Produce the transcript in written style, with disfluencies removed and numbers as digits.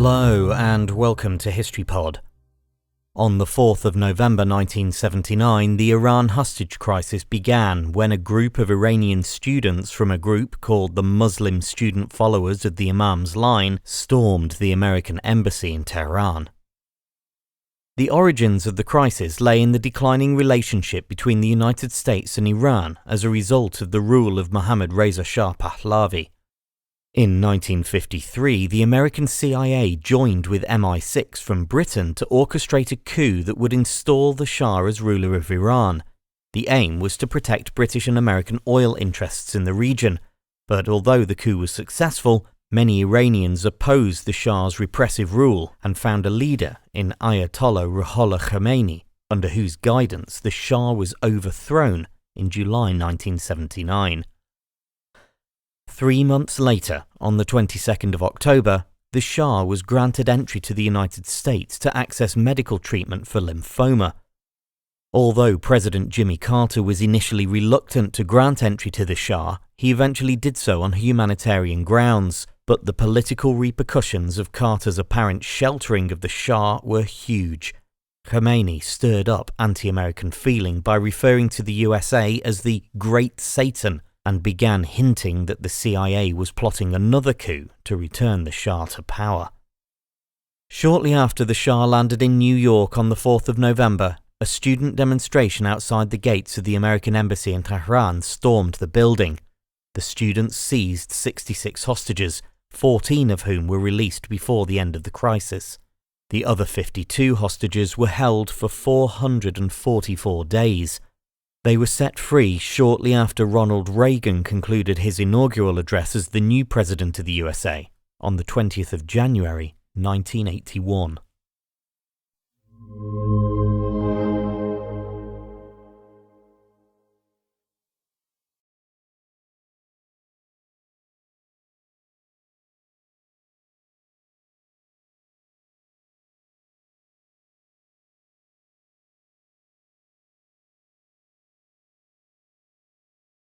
Hello and welcome to HistoryPod. On the 4th of November 1979, the Iran hostage crisis began when a group of Iranian students from a group called the Muslim Student Followers of the Imam's Line stormed the American embassy in Tehran. The origins of the crisis lay in the declining relationship between the United States and Iran as a result of the rule of Mohammed Reza Shah Pahlavi. In 1953, the American CIA joined with MI6 from Britain to orchestrate a coup that would install the Shah as ruler of Iran. The aim was to protect British and American oil interests in the region, but although the coup was successful, many Iranians opposed the Shah's repressive rule and found a leader in Ayatollah Ruhollah Khomeini, under whose guidance the Shah was overthrown in July 1979. 3 months later, on the 22nd of October, the Shah was granted entry to the United States to access medical treatment for lymphoma. Although President Jimmy Carter was initially reluctant to grant entry to the Shah, he eventually did so on humanitarian grounds, but the political repercussions of Carter's apparent sheltering of the Shah were huge. Khomeini stirred up anti-American feeling by referring to the USA as the Great Satan, and began hinting that the CIA was plotting another coup to return the Shah to power. Shortly after the Shah landed in New York on the 4th of November, a student demonstration outside the gates of the American embassy in Tehran stormed the building. The students seized 66 hostages, 14 of whom were released before the end of the crisis. The other 52 hostages were held for 444 days. They were set free shortly after Ronald Reagan concluded his inaugural address as the new president of the USA on the 20th of January, 1981.